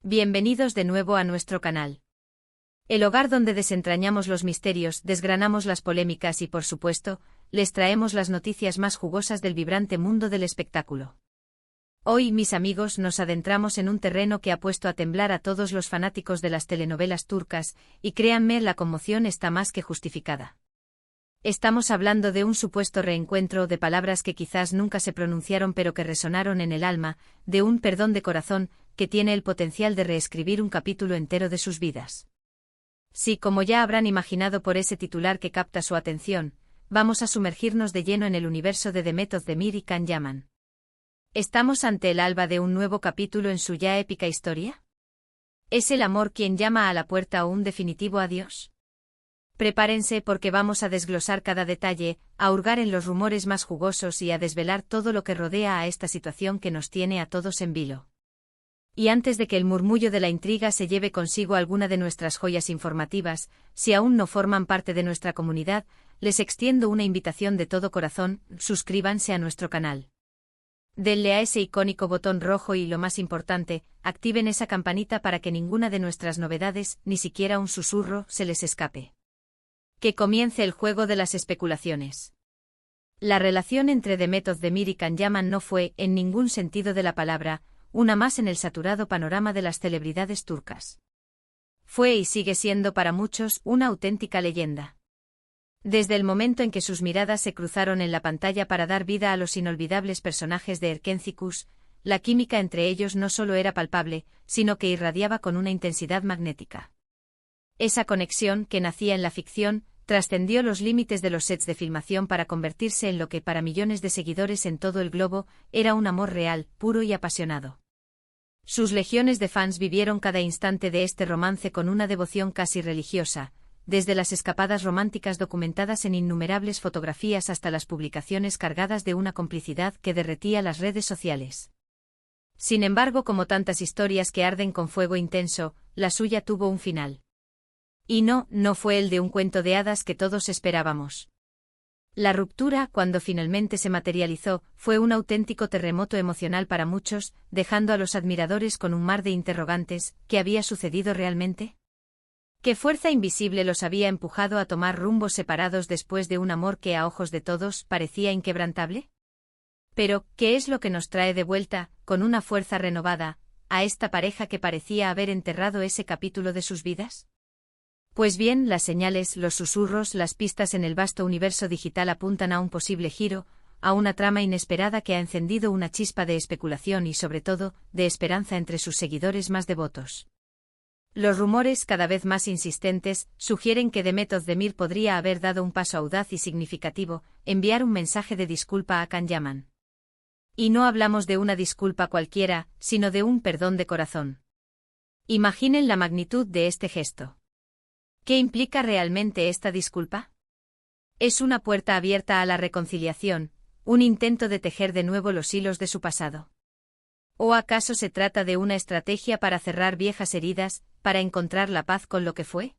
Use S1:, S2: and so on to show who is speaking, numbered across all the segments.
S1: Bienvenidos de nuevo a nuestro canal. El hogar donde desentrañamos los misterios, desgranamos las polémicas y, por supuesto, les traemos las noticias más jugosas del vibrante mundo del espectáculo. Hoy, mis amigos, nos adentramos en un terreno que ha puesto a temblar a todos los fanáticos de las telenovelas turcas, y créanme, la conmoción está más que justificada. Estamos hablando de un supuesto reencuentro, de palabras que quizás nunca se pronunciaron pero que resonaron en el alma, de un perdón de corazón, que tiene el potencial de reescribir un capítulo entero de sus vidas. Sí, como ya habrán imaginado por ese titular que capta su atención, vamos a sumergirnos de lleno en el universo de Demet Özdemir y Can Yaman. ¿Estamos ante el alba de un nuevo capítulo en su ya épica historia? ¿Es el amor quien llama a la puerta o un definitivo adiós? Prepárense porque vamos a desglosar cada detalle, a hurgar en los rumores más jugosos y a desvelar todo lo que rodea a esta situación que nos tiene a todos en vilo. Y antes de que el murmullo de la intriga se lleve consigo alguna de nuestras joyas informativas, si aún no forman parte de nuestra comunidad, les extiendo una invitación de todo corazón: suscríbanse a nuestro canal. Denle a ese icónico botón rojo y, lo más importante, activen esa campanita para que ninguna de nuestras novedades, ni siquiera un susurro, se les escape. Que comience el juego de las especulaciones. La relación entre Demet Özdemir y Can Yaman no fue, en ningún sentido de la palabra, una más en el saturado panorama de las celebridades turcas. Fue y sigue siendo para muchos una auténtica leyenda. Desde el momento en que sus miradas se cruzaron en la pantalla para dar vida a los inolvidables personajes de Erkenci, la química entre ellos no solo era palpable, sino que irradiaba con una intensidad magnética. Esa conexión, que nacía en la ficción, trascendió los límites de los sets de filmación para convertirse en lo que para millones de seguidores en todo el globo era un amor real, puro y apasionado. Sus legiones de fans vivieron cada instante de este romance con una devoción casi religiosa, desde las escapadas románticas documentadas en innumerables fotografías hasta las publicaciones cargadas de una complicidad que derretía las redes sociales. Sin embargo, como tantas historias que arden con fuego intenso, la suya tuvo un final. Y no fue el de un cuento de hadas que todos esperábamos. La ruptura, cuando finalmente se materializó, fue un auténtico terremoto emocional para muchos, dejando a los admiradores con un mar de interrogantes: ¿qué había sucedido realmente? ¿Qué fuerza invisible los había empujado a tomar rumbos separados después de un amor que a ojos de todos parecía inquebrantable? Pero, ¿qué es lo que nos trae de vuelta, con una fuerza renovada, a esta pareja que parecía haber enterrado ese capítulo de sus vidas? Pues bien, las señales, los susurros, las pistas en el vasto universo digital apuntan a un posible giro, a una trama inesperada que ha encendido una chispa de especulación y, sobre todo, de esperanza entre sus seguidores más devotos. Los rumores, cada vez más insistentes, sugieren que Demet Özdemir podría haber dado un paso audaz y significativo: enviar un mensaje de disculpa a Can Yaman. Y no hablamos de una disculpa cualquiera, sino de un perdón de corazón. Imaginen la magnitud de este gesto. ¿Qué implica realmente esta disculpa? ¿Es una puerta abierta a la reconciliación, un intento de tejer de nuevo los hilos de su pasado? ¿O acaso se trata de una estrategia para cerrar viejas heridas, para encontrar la paz con lo que fue?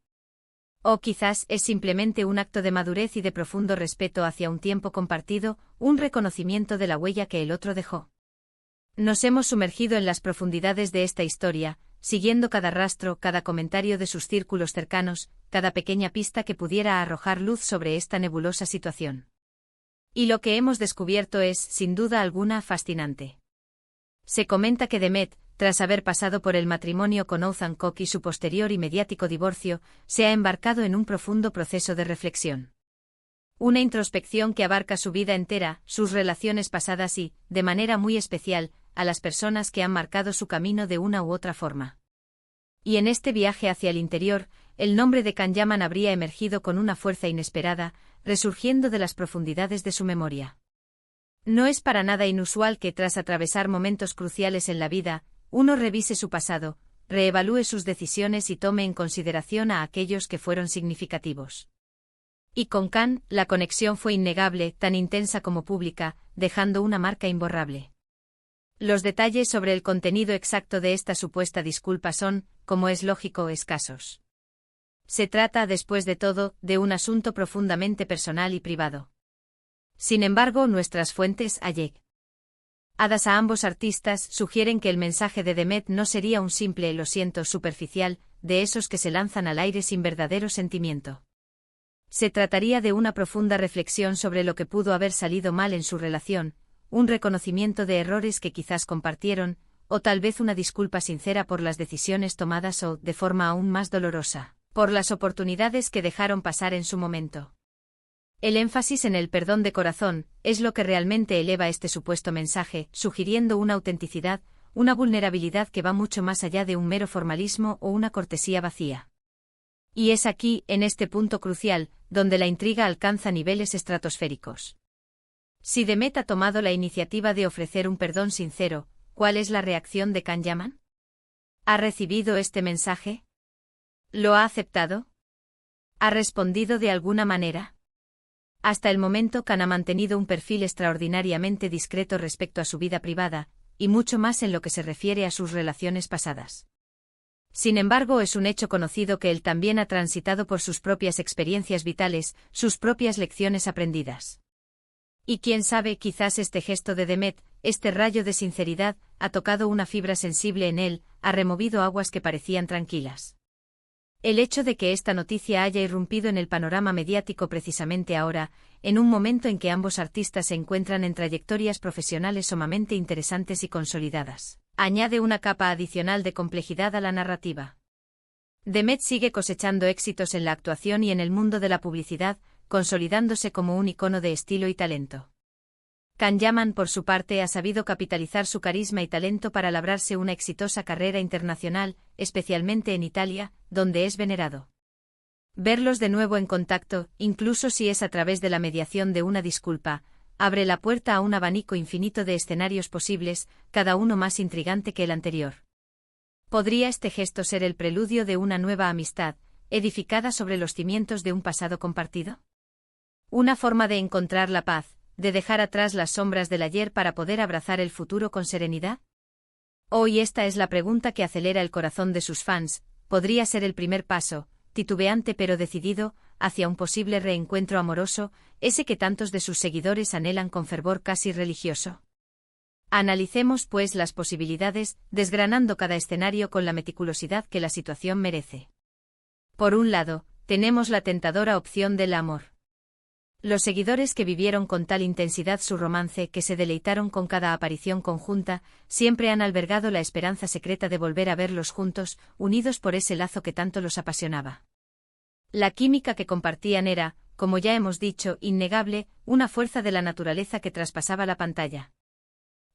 S1: ¿O quizás es simplemente un acto de madurez y de profundo respeto hacia un tiempo compartido, un reconocimiento de la huella que el otro dejó? Nos hemos sumergido en las profundidades de esta historia, siguiendo cada rastro, cada comentario de sus círculos cercanos, cada pequeña pista que pudiera arrojar luz sobre esta nebulosa situación. Y lo que hemos descubierto es, sin duda alguna, fascinante. Se comenta que Demet, tras haber pasado por el matrimonio con Oğuzhan Koç y su posterior y mediático divorcio, se ha embarcado en un profundo proceso de reflexión. Una introspección que abarca su vida entera, sus relaciones pasadas y, de manera muy especial, a las personas que han marcado su camino de una u otra forma. Y en este viaje hacia el interior, el nombre de Can Yaman habría emergido con una fuerza inesperada, resurgiendo de las profundidades de su memoria. No es para nada inusual que, tras atravesar momentos cruciales en la vida, uno revise su pasado, reevalúe sus decisiones y tome en consideración a aquellos que fueron significativos. Y con Can, la conexión fue innegable, tan intensa como pública, dejando una marca imborrable. Los detalles sobre el contenido exacto de esta supuesta disculpa son, como es lógico, escasos. Se trata, después de todo, de un asunto profundamente personal y privado. Sin embargo, nuestras fuentes, Ayek Hadas a ambos artistas sugieren que el mensaje de Demet no sería un simple "lo siento" superficial, de esos que se lanzan al aire sin verdadero sentimiento. Se trataría de una profunda reflexión sobre lo que pudo haber salido mal en su relación, un reconocimiento de errores que quizás compartieron, o tal vez una disculpa sincera por las decisiones tomadas o, de forma aún más dolorosa, por las oportunidades que dejaron pasar en su momento. El énfasis en el perdón de corazón es lo que realmente eleva este supuesto mensaje, sugiriendo una autenticidad, una vulnerabilidad que va mucho más allá de un mero formalismo o una cortesía vacía. Y es aquí, en este punto crucial, donde la intriga alcanza niveles estratosféricos. Si Demet ha tomado la iniciativa de ofrecer un perdón sincero, ¿cuál es la reacción de Can Yaman? ¿Ha recibido este mensaje? ¿Lo ha aceptado? ¿Ha respondido de alguna manera? Hasta el momento Can ha mantenido un perfil extraordinariamente discreto respecto a su vida privada, y mucho más en lo que se refiere a sus relaciones pasadas. Sin embargo, es un hecho conocido que él también ha transitado por sus propias experiencias vitales, sus propias lecciones aprendidas. Y quién sabe, quizás este gesto de Demet, este rayo de sinceridad, ha tocado una fibra sensible en él, ha removido aguas que parecían tranquilas. El hecho de que esta noticia haya irrumpido en el panorama mediático precisamente ahora, en un momento en que ambos artistas se encuentran en trayectorias profesionales sumamente interesantes y consolidadas, añade una capa adicional de complejidad a la narrativa. Demet sigue cosechando éxitos en la actuación y en el mundo de la publicidad, consolidándose como un icono de estilo y talento. Can Yaman, por su parte, ha sabido capitalizar su carisma y talento para labrarse una exitosa carrera internacional, especialmente en Italia, donde es venerado. Verlos de nuevo en contacto, incluso si es a través de la mediación de una disculpa, abre la puerta a un abanico infinito de escenarios posibles, cada uno más intrigante que el anterior. ¿Podría este gesto ser el preludio de una nueva amistad, edificada sobre los cimientos de un pasado compartido? Una forma de encontrar la paz, de dejar atrás las sombras del ayer para poder abrazar el futuro con serenidad? Hoy esta es la pregunta que acelera el corazón de sus fans, podría ser el primer paso, titubeante pero decidido, hacia un posible reencuentro amoroso, ese que tantos de sus seguidores anhelan con fervor casi religioso. Analicemos pues las posibilidades, desgranando cada escenario con la meticulosidad que la situación merece. Por un lado, tenemos la tentadora opción del amor. Los seguidores que vivieron con tal intensidad su romance, que se deleitaron con cada aparición conjunta, siempre han albergado la esperanza secreta de volver a verlos juntos, unidos por ese lazo que tanto los apasionaba. La química que compartían era, como ya hemos dicho, innegable, una fuerza de la naturaleza que traspasaba la pantalla.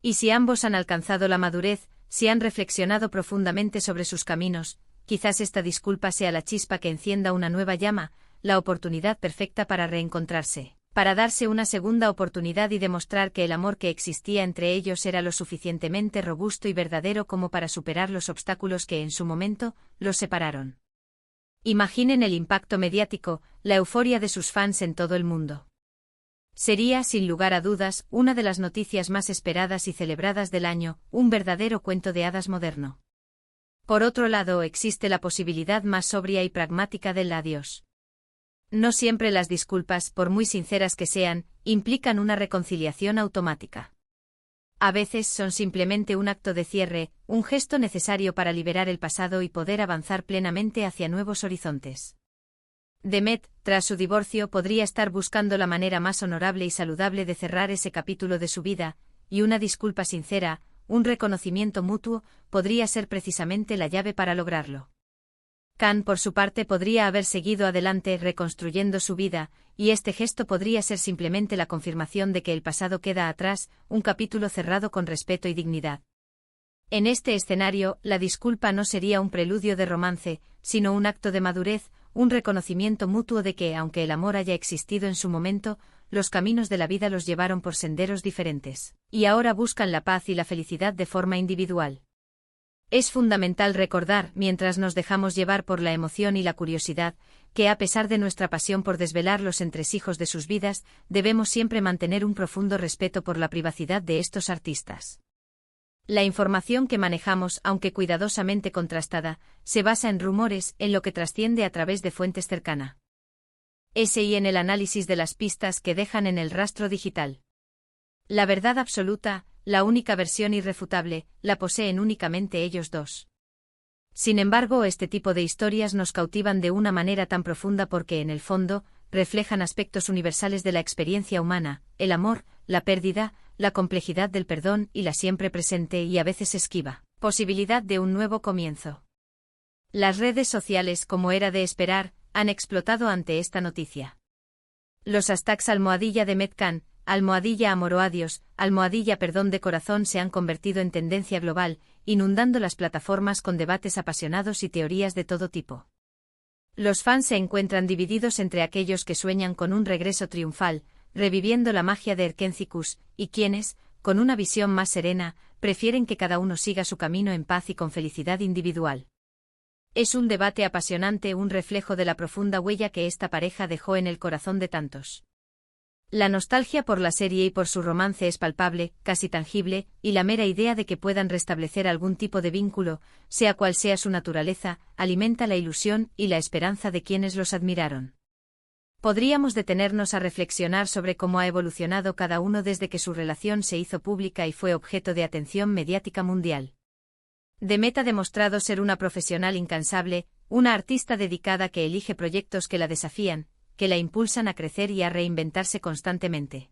S1: Y si ambos han alcanzado la madurez, si han reflexionado profundamente sobre sus caminos, quizás esta disculpa sea la chispa que encienda una nueva llama, la oportunidad perfecta para reencontrarse, para darse una segunda oportunidad y demostrar que el amor que existía entre ellos era lo suficientemente robusto y verdadero como para superar los obstáculos que en su momento los separaron. Imaginen el impacto mediático, la euforia de sus fans en todo el mundo. Sería, sin lugar a dudas, una de las noticias más esperadas y celebradas del año, un verdadero cuento de hadas moderno. Por otro lado, existe la posibilidad más sobria y pragmática del adiós. No siempre las disculpas, por muy sinceras que sean, implican una reconciliación automática. A veces son simplemente un acto de cierre, un gesto necesario para liberar el pasado y poder avanzar plenamente hacia nuevos horizontes. Demet, tras su divorcio, podría estar buscando la manera más honorable y saludable de cerrar ese capítulo de su vida, y una disculpa sincera, un reconocimiento mutuo, podría ser precisamente la llave para lograrlo. Can, por su parte, podría haber seguido adelante reconstruyendo su vida, y este gesto podría ser simplemente la confirmación de que el pasado queda atrás, un capítulo cerrado con respeto y dignidad. En este escenario, la disculpa no sería un preludio de romance, sino un acto de madurez, un reconocimiento mutuo de que, aunque el amor haya existido en su momento, los caminos de la vida los llevaron por senderos diferentes, y ahora buscan la paz y la felicidad de forma individual. Es fundamental recordar, mientras nos dejamos llevar por la emoción y la curiosidad, que a pesar de nuestra pasión por desvelar los entresijos de sus vidas, debemos siempre mantener un profundo respeto por la privacidad de estos artistas. La información que manejamos, aunque cuidadosamente contrastada, se basa en rumores, en lo que trasciende a través de fuentes cercanas. Y en el análisis de las pistas que dejan en el rastro digital. La verdad absoluta, la única versión irrefutable, la poseen únicamente ellos dos. Sin embargo, este tipo de historias nos cautivan de una manera tan profunda porque, en el fondo, reflejan aspectos universales de la experiencia humana, el amor, la pérdida, la complejidad del perdón y la siempre presente y a veces esquiva posibilidad de un nuevo comienzo. Las redes sociales, como era de esperar, han explotado ante esta noticia. Los hashtags #DemetCan, #amoroadios, #perdón de corazón se han convertido en tendencia global, inundando las plataformas con debates apasionados y teorías de todo tipo. Los fans se encuentran divididos entre aquellos que sueñan con un regreso triunfal, reviviendo la magia de Erkencicus, y quienes, con una visión más serena, prefieren que cada uno siga su camino en paz y con felicidad individual. Es un debate apasionante, un reflejo de la profunda huella que esta pareja dejó en el corazón de tantos. La nostalgia por la serie y por su romance es palpable, casi tangible, y la mera idea de que puedan restablecer algún tipo de vínculo, sea cual sea su naturaleza, alimenta la ilusión y la esperanza de quienes los admiraron. Podríamos detenernos a reflexionar sobre cómo ha evolucionado cada uno desde que su relación se hizo pública y fue objeto de atención mediática mundial. Demet ha demostrado ser una profesional incansable, una artista dedicada que elige proyectos que la desafían, que la impulsan a crecer y a reinventarse constantemente.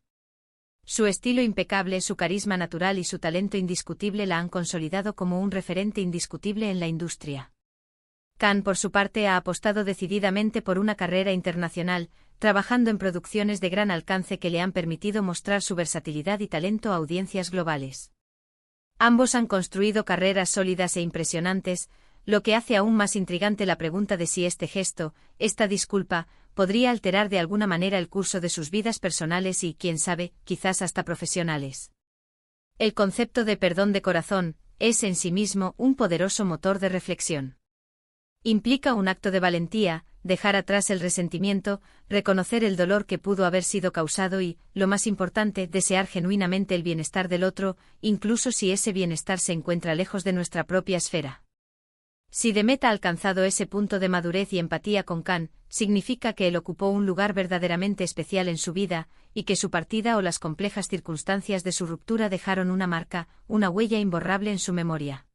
S1: Su estilo impecable, su carisma natural y su talento indiscutible la han consolidado como un referente indiscutible en la industria. Can, por su parte, ha apostado decididamente por una carrera internacional, trabajando en producciones de gran alcance que le han permitido mostrar su versatilidad y talento a audiencias globales. Ambos han construido carreras sólidas e impresionantes, lo que hace aún más intrigante la pregunta de si este gesto, esta disculpa, podría alterar de alguna manera el curso de sus vidas personales y, quién sabe, quizás hasta profesionales. El concepto de perdón de corazón es en sí mismo un poderoso motor de reflexión. Implica un acto de valentía, dejar atrás el resentimiento, reconocer el dolor que pudo haber sido causado y, lo más importante, desear genuinamente el bienestar del otro, incluso si ese bienestar se encuentra lejos de nuestra propia esfera. Si Demet ha alcanzado ese punto de madurez y empatía con Can, significa que él ocupó un lugar verdaderamente especial en su vida, y que su partida o las complejas circunstancias de su ruptura dejaron una marca, una huella imborrable en su memoria.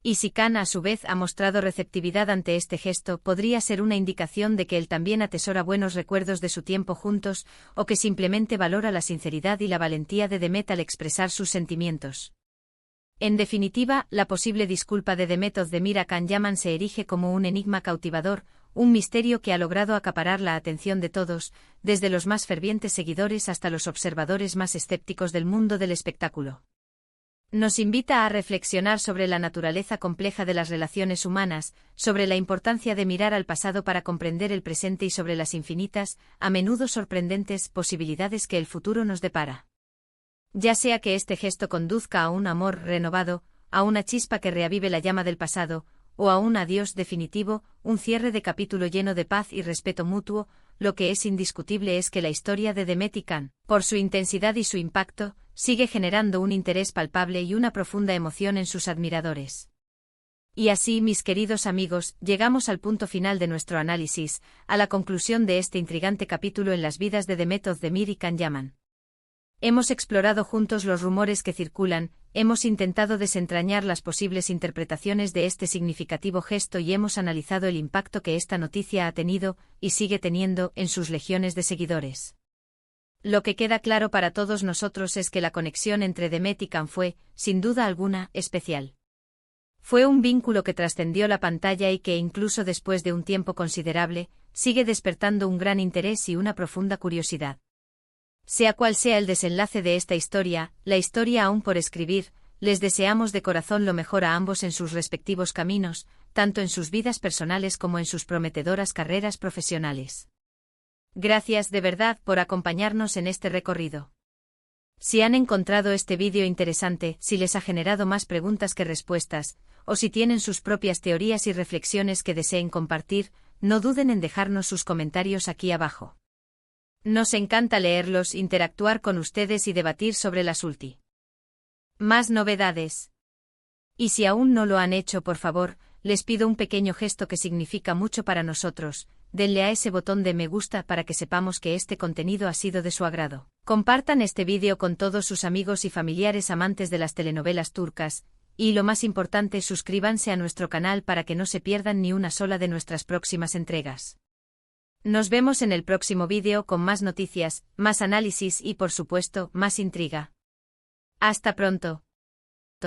S1: Y si Can a su vez ha mostrado receptividad ante este gesto, podría ser una indicación de que él también atesora buenos recuerdos de su tiempo juntos, o que simplemente valora la sinceridad y la valentía de Demet al expresar sus sentimientos. En definitiva, la posible disculpa de Demet Özdemir a Can Yaman se erige como un enigma cautivador, un misterio que ha logrado acaparar la atención de todos, desde los más fervientes seguidores hasta los observadores más escépticos del mundo del espectáculo. Nos invita a reflexionar sobre la naturaleza compleja de las relaciones humanas, sobre la importancia de mirar al pasado para comprender el presente y sobre las infinitas, a menudo sorprendentes, posibilidades que el futuro nos depara. Ya sea que este gesto conduzca a un amor renovado, a una chispa que reavive la llama del pasado, o a un adiós definitivo, un cierre de capítulo lleno de paz y respeto mutuo, lo que es indiscutible es que la historia de Demet y Can, por su intensidad y su impacto, sigue generando un interés palpable y una profunda emoción en sus admiradores. Y así, mis queridos amigos, llegamos al punto final de nuestro análisis, a la conclusión de este intrigante capítulo en las vidas de Demet Özdemir y Can Yaman. Hemos explorado juntos los rumores que circulan, hemos intentado desentrañar las posibles interpretaciones de este significativo gesto y hemos analizado el impacto que esta noticia ha tenido, y sigue teniendo, en sus legiones de seguidores. Lo que queda claro para todos nosotros es que la conexión entre Demet y Can fue, sin duda alguna, especial. Fue un vínculo que trascendió la pantalla y que, incluso después de un tiempo considerable, sigue despertando un gran interés y una profunda curiosidad. Sea cual sea el desenlace de esta historia, la historia aún por escribir, les deseamos de corazón lo mejor a ambos en sus respectivos caminos, tanto en sus vidas personales como en sus prometedoras carreras profesionales. Gracias de verdad por acompañarnos en este recorrido. Si han encontrado este vídeo interesante, si les ha generado más preguntas que respuestas, o si tienen sus propias teorías y reflexiones que deseen compartir, no duden en dejarnos sus comentarios aquí abajo. Nos encanta leerlos, interactuar con ustedes y debatir sobre las más novedades. Y si aún no lo han hecho, por favor, les pido un pequeño gesto que significa mucho para nosotros: denle a ese botón de me gusta para que sepamos que este contenido ha sido de su agrado. Compartan este vídeo con todos sus amigos y familiares amantes de las telenovelas turcas, y lo más importante, suscríbanse a nuestro canal para que no se pierdan ni una sola de nuestras próximas entregas. Nos vemos en el próximo vídeo con más noticias, más análisis y por supuesto, más intriga. Hasta pronto.